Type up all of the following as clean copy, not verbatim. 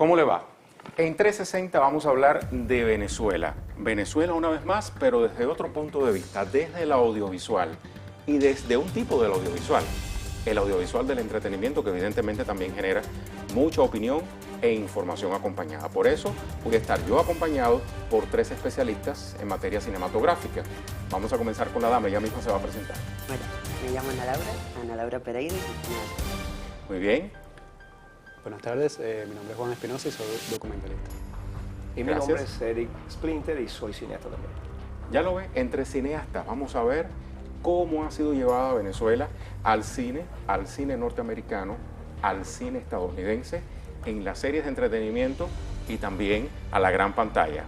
¿Cómo le va? En 360 vamos a hablar de Venezuela. Venezuela una vez más, pero desde otro punto de vista, desde el audiovisual y desde un tipo del audiovisual. El audiovisual del entretenimiento, que evidentemente también genera mucha opinión e información acompañada. Por eso voy a estar yo acompañado por 3 especialistas en materia cinematográfica. Vamos a comenzar con la dama, ella misma se va a presentar. Bueno, me llamo Ana Laura Pereira. Muy bien. Buenas tardes, mi nombre es Juan Espinosa y soy documentalista. Y mi nombre es Eric Splinter y soy cineasta también. Ya lo ve, entre cineastas vamos a ver cómo ha sido llevada Venezuela al cine norteamericano, al cine estadounidense, en las series de entretenimiento y también a la gran pantalla.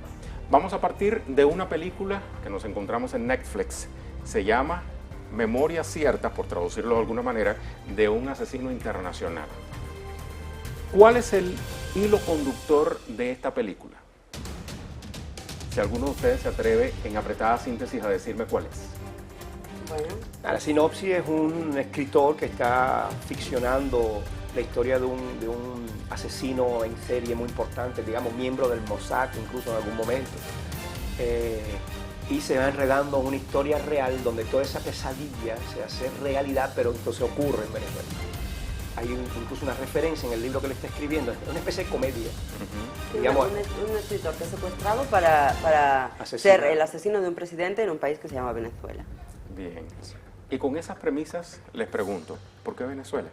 Vamos a partir de una película que nos encontramos en Netflix. Se llama Memorias Ciertas, por traducirlo de alguna manera, de un asesino internacional. ¿Cuál es el hilo conductor de esta película? Si alguno de ustedes se atreve en apretada síntesis a decirme cuál es. Bueno. La sinopsis es un escritor que está ficcionando la historia de un asesino en serie muy importante, digamos, miembro del Mossad, incluso en algún momento. Y se va enredando en una historia real donde toda esa pesadilla se hace realidad, pero entonces ocurre en Venezuela. Hay incluso una referencia en el libro que le está escribiendo, es una especie de comedia. Digamos, un escritor que es secuestrado para ser el asesino de un presidente en un país que se llama Venezuela. Bien. Y con esas premisas les pregunto, ¿por qué Venezuela?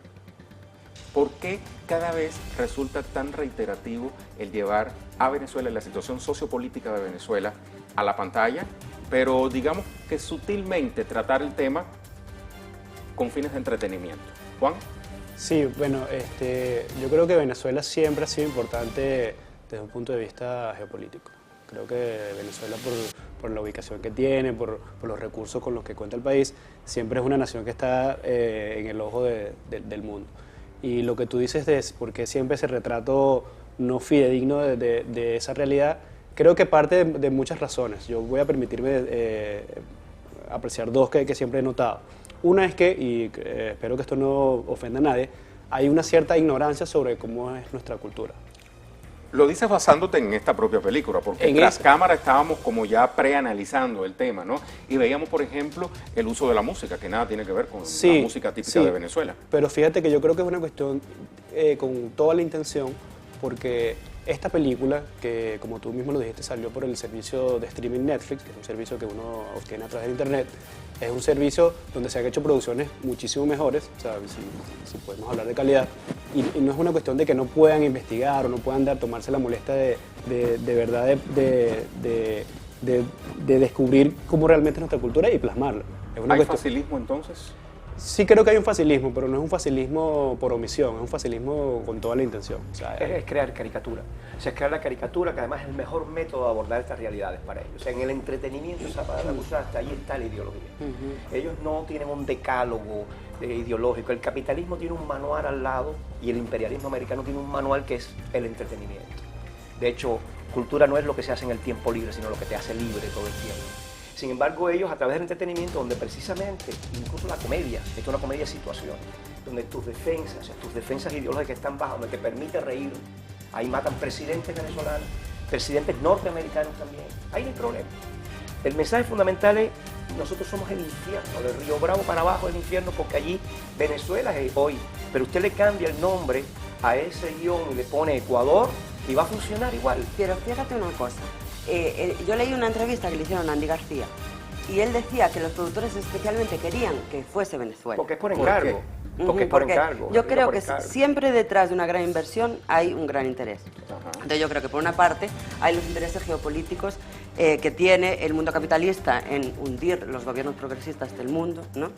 ¿Por qué cada vez resulta tan reiterativo el llevar a Venezuela, la situación sociopolítica de Venezuela, a la pantalla, pero digamos que sutilmente tratar el tema con fines de entretenimiento? Juan. Sí, bueno, yo creo que Venezuela siempre ha sido importante desde un punto de vista geopolítico. Creo que Venezuela, por la ubicación que tiene, por los recursos con los que cuenta el país, siempre es una nación que está en el ojo del mundo. Y lo que tú dices de por qué siempre ese retrato no fidedigno de esa realidad, creo que parte de muchas razones. Yo voy a permitirme apreciar 2 que siempre he notado. Una es que, y espero que esto no ofenda a nadie, hay una cierta ignorancia sobre cómo es nuestra cultura. Lo dices basándote en esta propia película, porque tras cámara estábamos como ya preanalizando el tema, ¿no? Y veíamos, por ejemplo, el uso de la música, que nada tiene que ver con la música típica de Venezuela. Pero fíjate que yo creo que es una cuestión con toda la intención, porque esta película, que como tú mismo lo dijiste, salió por el servicio de streaming Netflix, que es un servicio que uno obtiene a través de internet, es un servicio donde se han hecho producciones muchísimo mejores, o sea, si podemos hablar de calidad, y no es una cuestión de que no puedan investigar o no puedan tomarse la molestia de verdad de descubrir cómo realmente es nuestra cultura y plasmarla. ¿Hay facilismo entonces? Sí creo que hay un facilismo, pero no es un facilismo por omisión, es un facilismo con toda la intención. O sea, es crear caricatura. O sea, es crear la caricatura, que además es el mejor método de abordar estas realidades para ellos. O sea, en el entretenimiento, esa palabra usada, hasta ahí está la ideología. Ellos no tienen un decálogo ideológico. El capitalismo tiene un manual al lado y el imperialismo americano tiene un manual que es el entretenimiento. De hecho, cultura no es lo que se hace en el tiempo libre, sino lo que te hace libre todo el tiempo. Sin embargo, ellos a través del entretenimiento, donde precisamente, incluso la comedia, esto es una comedia de situaciones, donde tus defensas ideológicas están bajas, donde te permite reír, ahí matan presidentes venezolanos, presidentes norteamericanos también, ahí no hay problema. El mensaje fundamental es, nosotros somos el infierno, de Río Bravo para abajo es el infierno, porque allí Venezuela es hoy, pero usted le cambia el nombre a ese guión y le pone Ecuador y va a funcionar igual. Pero fíjate una cosa. Yo leí una entrevista que le hicieron a Andy García y él decía que los productores especialmente querían que fuese Venezuela. Porque es por encargo. Porque es por encargo. Yo creo que siempre detrás de una gran inversión hay un gran interés. Entonces yo creo que por una parte hay los intereses geopolíticos que tiene el mundo capitalista en hundir los gobiernos progresistas del mundo, ¿no?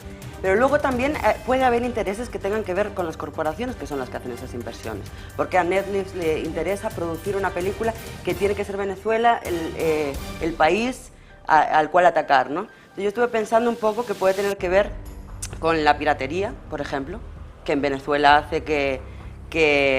Pero luego también puede haber intereses que tengan que ver con las corporaciones, que son las que hacen esas inversiones. Porque a Netflix le interesa producir una película que tiene que ser Venezuela el país al cual atacar, ¿no? Entonces yo estuve pensando un poco que puede tener que ver con la piratería, por ejemplo, que en Venezuela hace que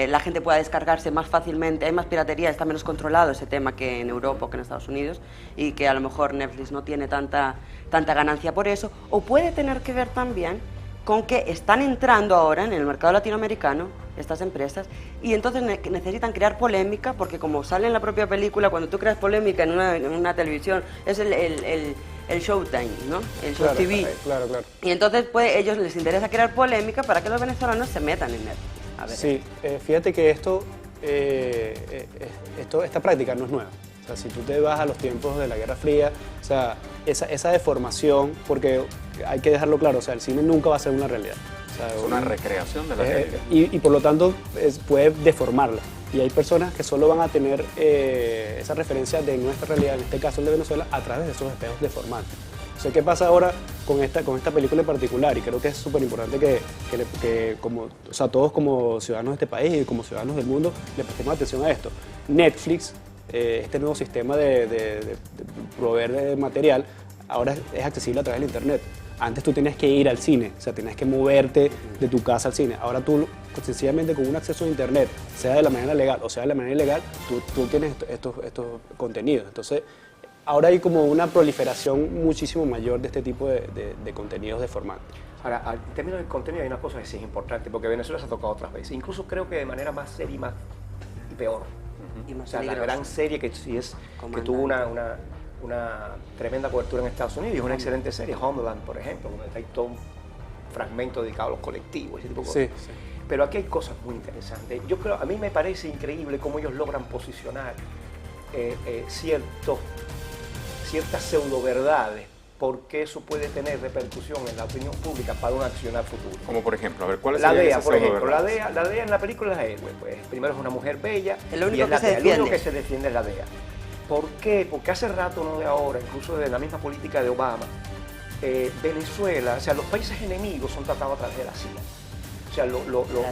la gente pueda descargarse más fácilmente, hay más piratería, está menos controlado ese tema que en Europa o que en Estados Unidos, y que a lo mejor Netflix no tiene tanta ganancia por eso, o puede tener que ver también con que están entrando ahora en el mercado latinoamericano estas empresas, y entonces necesitan crear polémica, porque como sale en la propia película, cuando tú creas polémica en una televisión, es el Showtime, ¿no? El Show TV. Claro. Y entonces pues ellos les interesa crear polémica para que los venezolanos se metan en Netflix. A ver. Sí, fíjate que esta práctica no es nueva. O sea, si tú te vas a los tiempos de la Guerra Fría, o sea, esa deformación, porque hay que dejarlo claro, o sea, el cine nunca va a ser una realidad. O sea, Es una recreación de la realidad. Y por lo tanto puede deformarla. Y hay personas que solo van a tener esa referencia de nuestra realidad, en este caso el de Venezuela, a través de esos espejos deformantes. O sea, ¿qué pasa ahora con esta película en particular? Y creo que es súper importante que como, o sea, todos como ciudadanos de este país y como ciudadanos del mundo le prestemos atención a esto. Netflix, este nuevo sistema de proveer de material, ahora es accesible a través del Internet. Antes tú tenías que ir al cine, o sea, tenías que moverte de tu casa al cine. Ahora tú, sencillamente con un acceso a Internet, sea de la manera legal o sea de la manera ilegal, tú tienes estos contenidos. Entonces, ahora hay como una proliferación muchísimo mayor de este tipo de contenidos deformantes. Ahora, en términos de contenido hay una cosa que sí es importante, porque Venezuela se ha tocado otras veces, incluso creo que de manera más seria y peor. Y más O sea, la peligrosa. gran serie que tuvo una tremenda cobertura en Estados Unidos, y es una excelente serie, Homeland, por ejemplo, donde hay todo un fragmento dedicado a los colectivos, ese tipo de cosas. Sí. Pero aquí hay cosas muy interesantes. Yo creo, a mí me parece increíble cómo ellos logran posicionar ciertas pseudo-verdades, porque eso puede tener repercusión en la opinión pública para un accionar futuro. Como por ejemplo, a ver, ¿cuáles La serían DEA, esas por ejemplo, pseudo-verdades? la DEA en la película es la héroe, pues primero es una mujer bella, El único y es que la se DEA. El defiende. único que se defiende es la DEA. ¿Por qué? Porque hace rato, no de ahora, incluso de la misma política de Obama, Venezuela, o sea, los países enemigos son tratados a través de la CIA. O sea,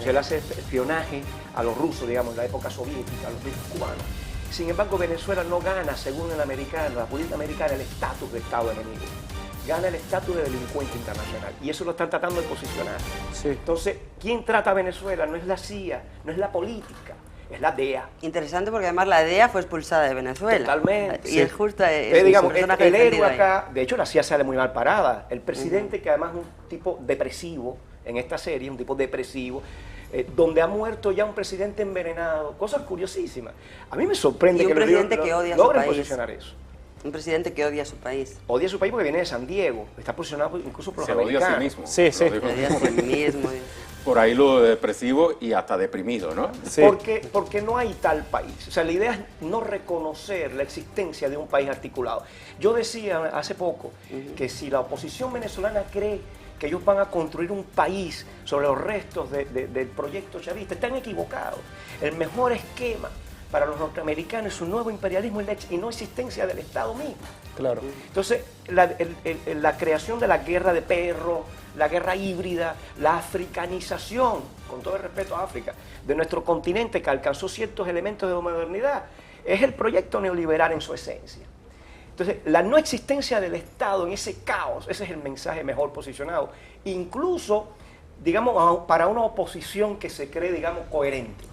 se le hace espionaje a los rusos, digamos, en la época soviética, a los mismos cubanos. Sin embargo, Venezuela no gana, según la política americana, el estatus de Estado enemigo. Gana el estatus de delincuente internacional. Y eso lo están tratando de posicionar. Sí. Entonces, ¿quién trata a Venezuela? No es la CIA, no es la política, es la DEA. Interesante porque además la DEA fue expulsada de Venezuela. Totalmente. Y es justo Digamos, el héroe defendido acá, de hecho la CIA sale muy mal parada. El presidente, que además es un tipo depresivo, en esta serie, un tipo depresivo, donde ha muerto ya un presidente envenenado, cosas curiosísimas. A mí me sorprende Y un que presidente que odia a su logren país. posicionar eso. Un presidente que odia a su país. Odia a su país porque viene de San Diego, está posicionado incluso por los Se odia a sí americanos. mismo. Sí, sí. Lo digo. Odia a sí mismo. Por ahí lo de depresivo y hasta deprimido, ¿no? Sí. Porque no hay tal país. O sea, la idea es no reconocer la existencia de un país articulado. Yo decía hace poco que si la oposición venezolana cree que ellos van a construir un país sobre los restos del proyecto chavista, están equivocados. El mejor esquema para los norteamericanos es un nuevo imperialismo y no existencia del Estado mismo. Claro. Entonces, la creación de la guerra de perros, la guerra híbrida, la africanización, con todo el respeto a África, de nuestro continente, que alcanzó ciertos elementos de modernidad, es el proyecto neoliberal en su esencia. Entonces, la no existencia del Estado en ese caos, ese es el mensaje mejor posicionado, incluso, digamos, para una oposición que se cree, digamos, coherente.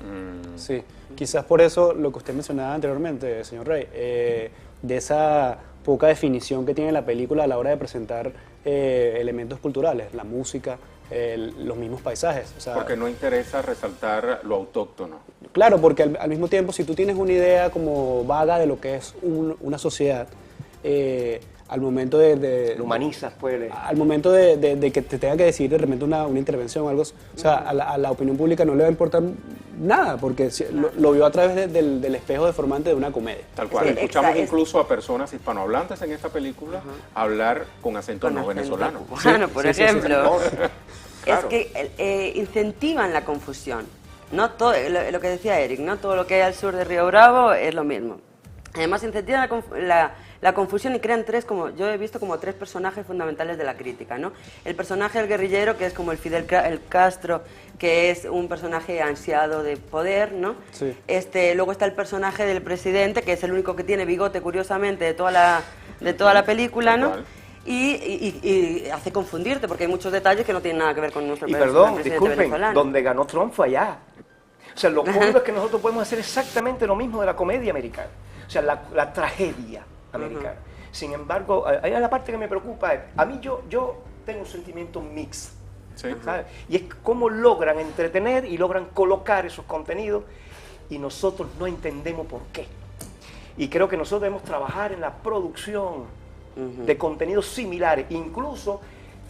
Sí, quizás por eso lo que usted mencionaba anteriormente, señor Rey, de esa poca definición que tiene la película a la hora de presentar elementos culturales, la música, los mismos paisajes. O sea, Porque no interesa resaltar lo autóctono. claro, porque al mismo tiempo, si tú tienes una idea como vaga de lo que es una sociedad, al momento Lo humanizas, pues. al momento de que te tenga que decidir de repente una intervención o algo, o sea, a la opinión pública no le va a importar nada, porque lo vio a través del espejo deformante de una comedia. Tal cual. Sí, Escuchamos incluso a personas hispanohablantes en esta película hablar con acento no venezolano. Bueno, por ejemplo. Claro. Es que incentivan la confusión. No todo, lo que decía Eric, no todo lo que hay al sur de Río Bravo es lo mismo. Además incentivan la confusión y crean yo he visto como tres personajes fundamentales de la crítica, ¿no? El personaje del guerrillero, que es como el Castro, que es un personaje ansiado de poder, ¿no? Sí. Luego está el personaje del presidente, que es el único que tiene bigote, curiosamente, de toda la película, ¿no? Y hace confundirte, porque hay muchos detalles que no tienen nada que ver con nuestro Y presidente perdón, disculpen, venezolano. donde ganó Trump fue allá. O sea, lo cómico es que nosotros podemos hacer exactamente lo mismo de la comedia americana. O sea, la tragedia americana. Sin embargo, hay la parte que me preocupa. A mí yo tengo un sentimiento mixto Sí. ¿sabes? Y es cómo logran entretener y logran colocar esos contenidos y nosotros no entendemos por qué. Y creo que nosotros debemos trabajar en la producción de contenidos similares, incluso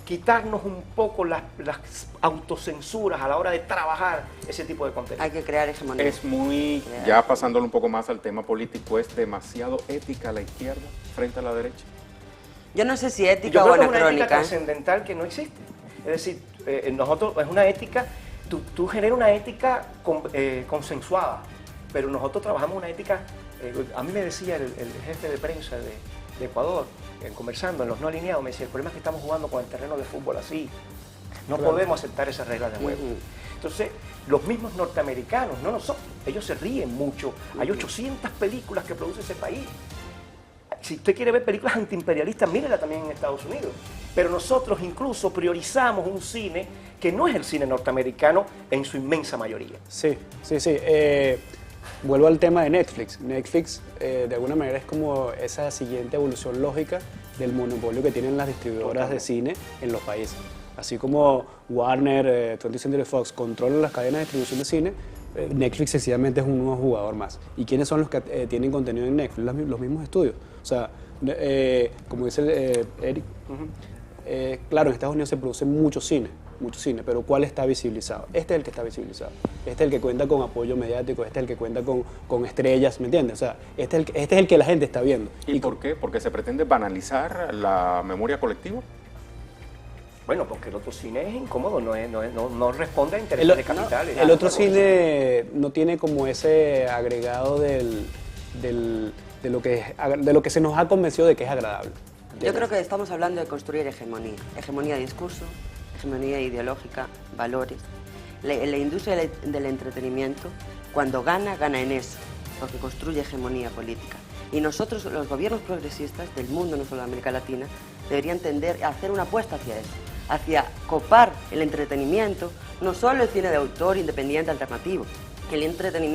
quitarnos un poco las autocensuras a la hora de trabajar ese tipo de contenido. Hay que crear hegemonía. Es muy, ya pasándolo un poco más al tema político, es demasiado ética la izquierda frente a la derecha. Yo no sé si Yo ética o creo que es una ética anacrónica. trascendental que no existe. Es decir, nosotros, es una ética, tú generas una ética consensuada, pero nosotros trabajamos una ética, a mí me decía el jefe de prensa de Ecuador, conversando en los no alineados, me decía, el problema es que estamos jugando con el terreno de fútbol así, no podemos aceptar esas reglas de juego. Entonces, los mismos norteamericanos, no nosotros, ellos se ríen mucho, hay 800 películas que produce ese país. Si usted quiere ver películas antiimperialistas, mírela también en Estados Unidos. Pero nosotros incluso priorizamos un cine que no es el cine norteamericano en su inmensa mayoría. Sí. Vuelvo al tema de Netflix. Netflix, de alguna manera, es como esa siguiente evolución lógica del monopolio que tienen las distribuidoras de cine en los países. Así como Warner, 20th Century Fox controlan las cadenas de distribución de cine, Netflix sencillamente es un nuevo jugador más. ¿Y quiénes son los que tienen contenido en Netflix? Los mismos estudios. O sea, como dice Eric, claro, en Estados Unidos se produce mucho cine, pero ¿cuál está visibilizado? Este es el que está visibilizado. Este es el que cuenta con apoyo mediático, este es el que cuenta con estrellas, ¿me entiendes? O sea, este es el que la gente está viendo. ¿Y por qué? ¿Porque se pretende banalizar la memoria colectiva? Bueno, porque el otro cine es incómodo, no responde a intereses de capitales. El otro cine no tiene como ese agregado de lo que se nos ha convencido de que es agradable. Yo creo que estamos hablando de construir hegemonía. Hegemonía de discurso, hegemonía ideológica, valores. La industria del entretenimiento, cuando gana en eso, porque construye hegemonía política. Y nosotros, los gobiernos progresistas del mundo, no solo de América Latina, deberían tender a hacer una apuesta hacia eso, hacia copar el entretenimiento, no solo el cine de autor, independiente, alternativo, el entretenimiento